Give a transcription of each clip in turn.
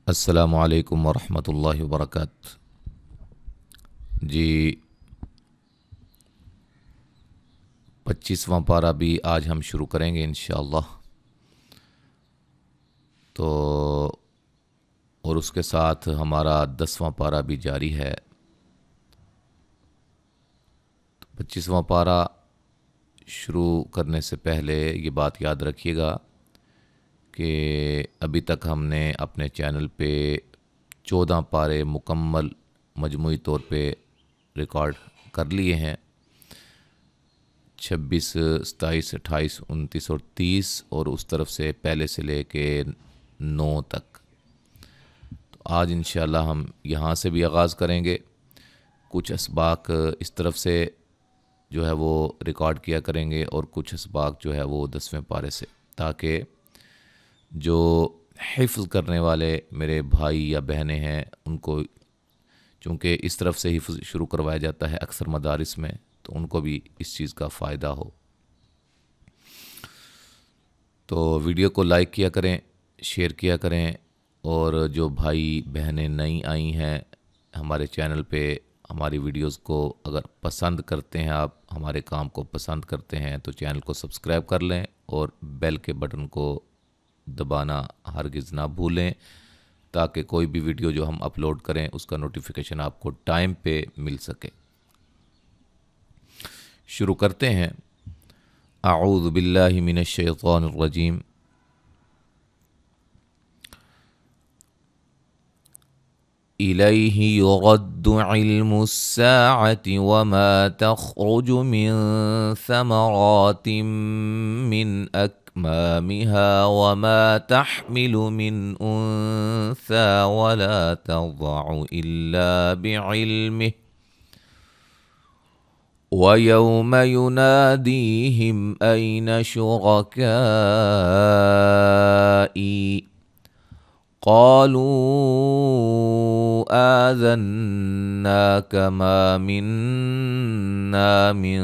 السلام علیکم ورحمۃ اللہ وبرکاتہ۔ جی 25واں پارہ بھی آج ہم شروع کریں گے انشاءاللہ۔ تو اور اس کے ساتھ ہمارا 10واں پارہ بھی جاری ہے۔ 25واں پارہ شروع کرنے سے پہلے یہ بات یاد رکھیے گا کہ ابھی تک ہم نے اپنے چینل پہ 14 پارے مکمل مجموعی طور پہ ریکارڈ کر لیے ہیں۔ 26، 27، 28، 29 اور 30 اور اس طرف سے پہلے سے لے کے 9 تک۔ تو آج انشاءاللہ ہم یہاں سے بھی آغاز کریں گے۔ کچھ اسباق اس طرف سے جو ہے وہ ریکارڈ کیا کریں گے اور کچھ اسباق جو ہے وہ 10ویں پارے سے، تاکہ جو حفظ کرنے والے میرے بھائی یا بہنیں ہیں ان کو، چونکہ اس طرف سے حفظ شروع کروایا جاتا ہے اکثر مدارس میں، تو ان کو بھی اس چیز کا فائدہ ہو۔ تو ویڈیو کو لائک کیا کریں، شیئر کیا کریں، اور جو بھائی بہنیں نئی آئی ہیں ہمارے چینل پہ، ہماری ویڈیوز کو اگر پسند کرتے ہیں، آپ ہمارے کام کو پسند کرتے ہیں تو چینل کو سبسکرائب کر لیں اور بیل کے بٹن کو دبانا ہرگز نہ بھولیں، تاکہ کوئی بھی ویڈیو جو ہم اپلوڈ کریں اس کا نوٹیفیکیشن آپ کو ٹائم پہ مل سکے۔ شروع کرتے ہیں۔ اعوذ باللہ من الشیطان الرجیم۔ الیہ یرد علم الساعة وما تخرج من ثمرات من أكمامها وما تحمل من أنثى ولا تضع إلا بعلمه وَيَوْمَ يُنَادِيهِمْ أَيْنَ شُرَكَائِي قَالُوا آذَنَّاكَ مَا مِنَّا مِن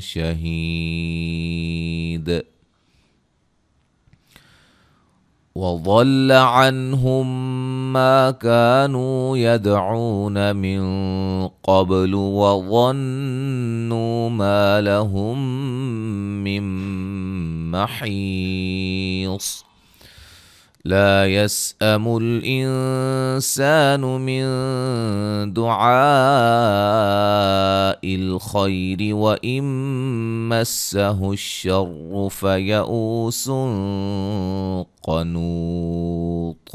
شَهِيدٍ وَضَلَّ عَنْهُمْ مَا كَانُوا يَدْعُونَ مِن قَبْلُ وَظَنُّوا مَا لَهُم مِّن مَّحِيصٍ لَا يَسْأَمُ الْإِنسَانُ مِن دُعَاءِ الْخَيْرِ وَإِن مَّسَّهُ الشَّرُّ فَيَئُوسٌ قنوط۔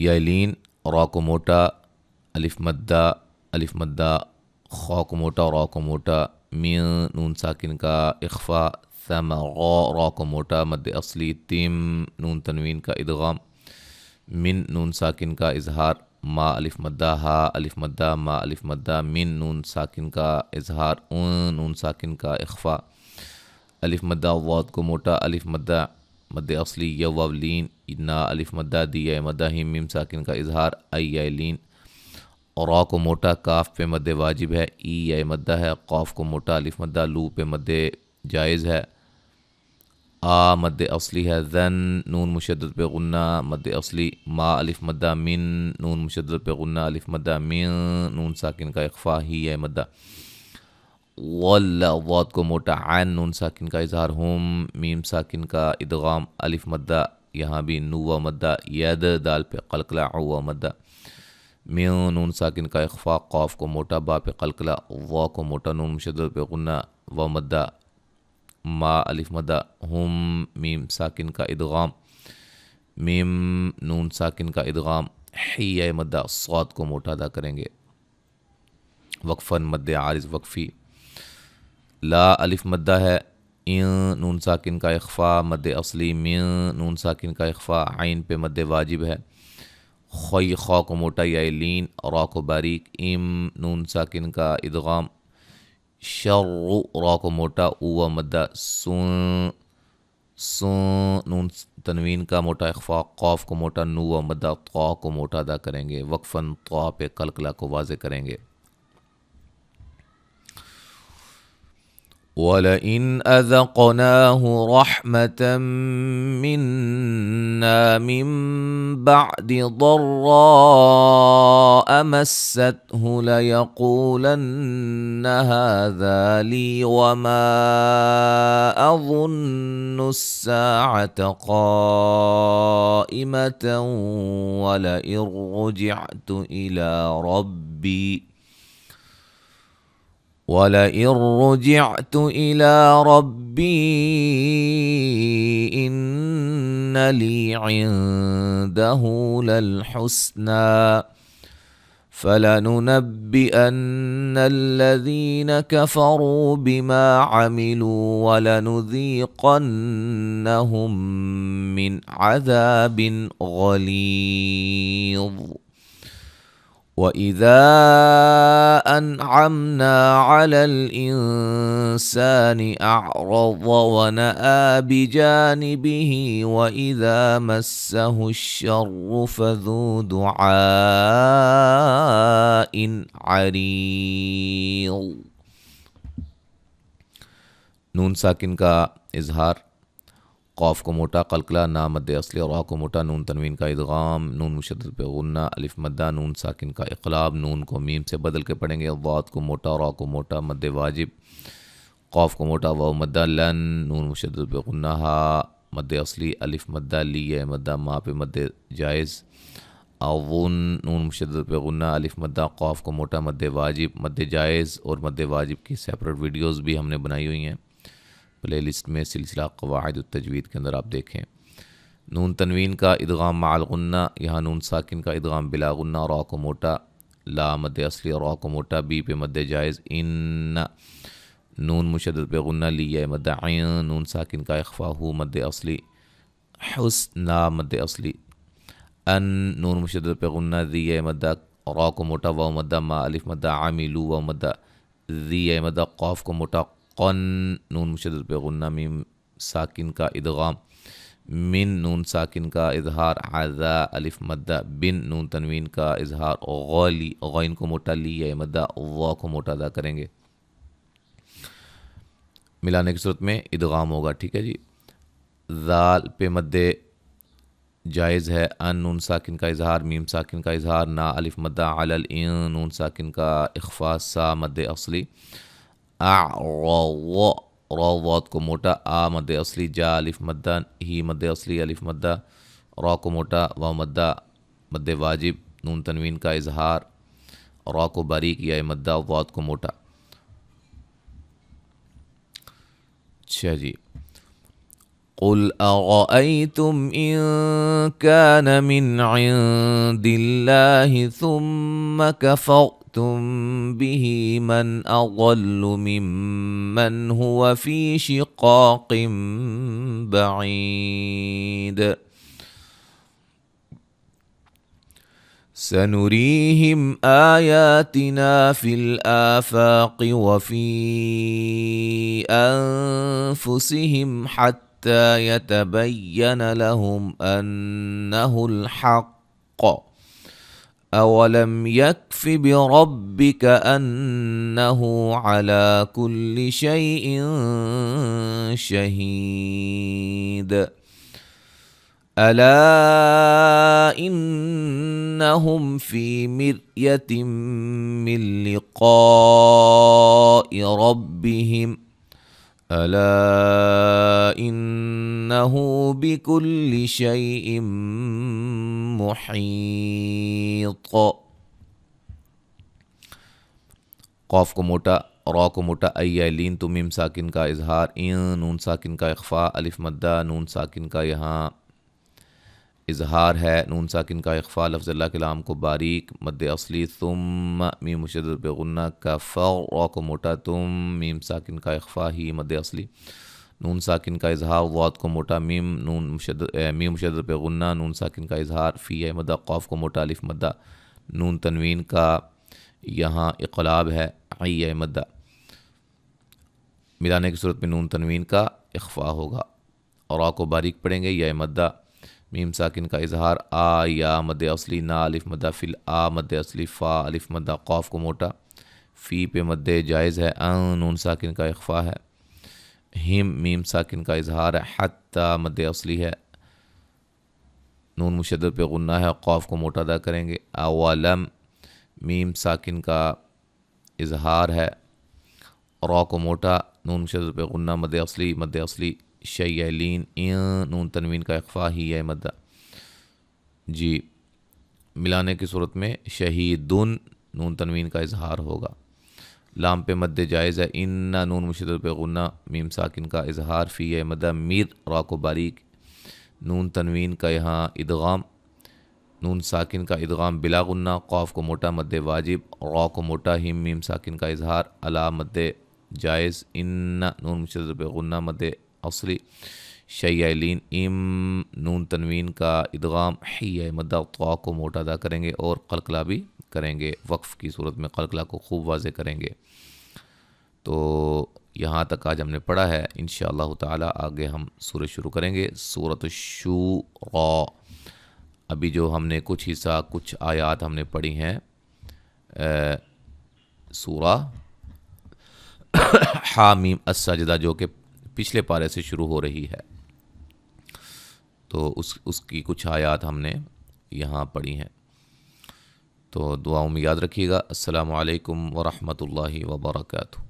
یائلین، را کو موٹا، الف مدہ، الف مدہ، خا کو موٹا، را کو موٹا، مین نون ساکن کا اخفا، ثمغا را کو موٹا مد اصلی، تیم نون تنوین کا ادغام، من نون ساکن کا اظہار، ما الف مدہ، ہا الف مدہ، ما الف مدہ، من نون ساکن کا اظہار، نون ساکن کا اخفا، الف مدہ واو کو موٹا، الف مدہ مد اصلی یا واولین، نا الف مدہ دی یا مدہ ہی میم ساکن کا اظہار، ای یا لین، را کو موٹا کاف پہ مد واجب ہے، ای یا مدہ ہے، قاف کو موٹا الف مدہ لو پہ مد جائز ہے، آ مد اصلی ہے، ذن نون مشدد پہ غنہ مد اصلی، ما الف مدہ، من نون مشدد پہ غنہ الف مدہ، من نون ساکن کا اخفا، ہی یا مدہ، واللہ ضاد کو موٹا، عین نون ساکن کا اظہار، ہم میم ساکن کا ادغام، الف مدہ یہاں بھی نو و مدہ، ید دال پہ قلقلہ و مدہ، من نون ساکن کا اخفا، قاف کو موٹا با پہ قلقلہ، وا کو موٹا نون مشدد پہ غنہ و مدہ، ما الف مدہ، ہم میم ساکن کا ادغام، میم نون ساکن کا ادغام، حی مدہ، صاد کو موٹا ادا کریں گے، وقفاً مد عارض وقفی، لا الف مدہ ہے، این نون ساکن کا اخفا مد اصلی، من نون ساکن کا اخفا، عین پہ مد واجب ہے، خوی خا کو موٹا یا لین، را کو باریک، ام نون ساکن کا ادغام، شر را کو موٹا او مدہ، سن نون تنوین کا موٹا اخفا، قاف کو موٹا نو و مدہ، طا کو موٹا ادا کریں گے، وقفاً طا پہ قلقلہ کو واضح کریں گے، وَلَئِنْ أَذَقْنَاهُ رَحْمَةً مِنَّا مِنْ بَعْدِ ضَرَّاءَ مَسَّتْهُ لَيَقُولَنَّ هَذَا لِي وَمَا أَظُنُّ السَّاعَةَ قَائِمَةً وَلَئِن رُّجِعْتُ إِلَىٰ رَبِّي إِنَّ لِي عِندَهُ لَلْحُسْنَىٰ فَلَنُنَبِّئَنَّ الَّذِينَ كَفَرُوا بِمَا عَمِلُوا وَلَنُذِيقَنَّهُم مِّنْ عَذَابٍ غَلِيظٍ وَإِذَا أَنْعَمْنَا عَلَى الْإِنسَانِ أَعْرَضَ وَنَأَىٰ بِجَانِبِهِ وَإِذَا مَسَّهُ الشَّرُّ فَذُو دُعَاءٍ عَرِيضٍ. نون ساکن کا اظہار، قاف کو موٹا قلقلہ نا مد اصلی، را کو موٹا نون تنوین کا ادغام، نون مشدد پہ غنہ، الف مدہ، نون ساکن کا اقلاب، نون کو میم سے بدل کے پڑھیں گے، ضاد کو موٹا، را کو موٹا مد واجب، قاف کو موٹا واو مدہ لن، نون مشدد پہ غنہ ہا مد اصلی، الف مدہ لی مدہ ما پہ مد جائز، اظن نون مشدد پہ غنہ الف مدہ، قاف کو موٹا مد واجب، مد جائز اور مد واجب کی سیپریٹ ویڈیوز بھی ہم نے بنائی ہوئی ہیں پلے لسٹ میں، سلسلہ قواعد التجوید کے اندر آپ دیکھیں۔ نون تنوین کا ادغام مع الغنہ، یہاں نون ساکن کا ادغام بلا غنہ، را کو موٹا، لا مد اصلی، را کو موٹا، بی پہ مد جائز، ان نون مشدد پہ غنہ، لی مد عین، نون ساکن کا اخفا، ہو مد اصلی، حسنا مد اصلی، ان نون مشدد پہ غنہ، ذی مدہ، را کو موٹا، واو مدہ، ما الف مدہ، عاملو واو مدہ، ذی مدہ، قاف کو موٹا، قن نون مشدد پہ غنہ، میم ساکن کا ادغام، من نون ساکن کا اظہار، عذا الف مدہ، بن نون تنوین کا اظہار، غالی غین کو موٹا، لی مدہ، وا کو موٹا ادا کریں گے، ملانے کی صورت میں ادغام ہوگا، ٹھیک ہے جی۔ ذال پہ مد جائز ہے، ان نون ساکن کا اظہار، میم ساکن کا اظہار، نا الف مدہ، علی الان نون ساکن کا اخفا، سا مد اصلی، اعرض را ضاد کو موٹا، آ مد اصلی، جا الف مدہ، ہی مد اصلی، الف مدہ، را کو موٹا، واو مدہ مد واجب، نون تنوین کا اظہار، را کو باریک یا مدہ، ضاد کو موٹا۔ اچھا جی، قل أرأيتم إن كان من عند الله ثم كفرتم به من أضل ممن هو في شقاق بعيد سنريهم آياتنا في الآفاق وفي أنفسهم حتى يتبين لهم أنه الحق أولم يكف بربك أنه على كل شيء شهيد ألا إنهم في مرية من لقاء ربهم ألا إنه بكل شيء محيط۔ قاف کو موٹا، را کو موٹا، لین تو میم ساکن کا اظہار، این نون ساکن کا اخفا، الف مدہ، نون ساکن کا یہاں اظہار ہے، نون ساکن کا اخفا، لفظ اللہ کے لام کو باریک مد اصلی، ثم میم مشدد پہ غنہ، کفر را کو موٹا، تم میم ساکن کا اخفا، ہی مد اصلی، نون ساکن کا اظہار، ضاد کو موٹا، میم مشدد پہ غنہ، نون ساکن کا اظہار، فی مدہ، قاف کو موٹا، الف مدہ، نون تنوین کا یہاں اقلاب ہے، عی مدہ، ملانے کی صورت میں نون تنوین کا اخفا ہوگا، اور را کو باریک پڑھیں گے، یا مدہ، میم ساکن کا اظہار، آ یا مد اصلی، نا الف مدہ، فل آ مد اصلی، فا الف مدہ، قاف کو موٹا، فی پہ مد جائز ہے، ان نون ساکن کا اخفا ہے، ہم میم ساکن کا اظہار ہے، حتی مد اصلی ہے، نون مشدد پہ غنہ ہے، قاف کو موٹا ادا کریں گے۔ اولم میم ساکن کا اظہار ہے، را کو موٹا، نون مشدد پہ غنہ، مد اصلی شیلین، نون تنوین کا اخفا، ہی ہے مدہ جی، ملانے کی صورت میں شہیدن نون تنوین کا اظہار ہوگا۔ لام پہ مد جائز ہے، ان نون مشدد پہ غنہ، میم ساکن کا اظہار، فی ہے مدہ، میر را کو باریک، نون تنوین کا یہاں ادغام، نون ساکن کا ادغام بلا غنہ، قاف کو موٹا، مد واجب، را کو موٹا، ہم میم ساکن کا اظہار، علا مد جائز، ان نون مشدد پہ غنہ، مد اصلی شیلین، ام نون تنوین کا ادغام، حی مدہ، طا کو موٹا ادا کریں گے اور قلقلہ بھی کریں گے، وقف کی صورت میں قلقلہ کو خوب واضح کریں گے۔ تو یہاں تک آج ہم نے پڑھا ہے، انشاءاللہ تعالی آگے ہم سورہ شروع کریں گے، سورۃ الشورى۔ ابھی جو ہم نے کچھ حصہ، کچھ آیات ہم نے پڑھی ہیں سورہ حامیم السجدہ، جو کہ پچھلے پارے سے شروع ہو رہی ہے، تو اس کی کچھ آیات ہم نے یہاں پڑھی ہیں۔ تو دعاؤں میں یاد رکھیے گا۔ السلام علیکم ورحمۃ اللہ وبرکاتہ۔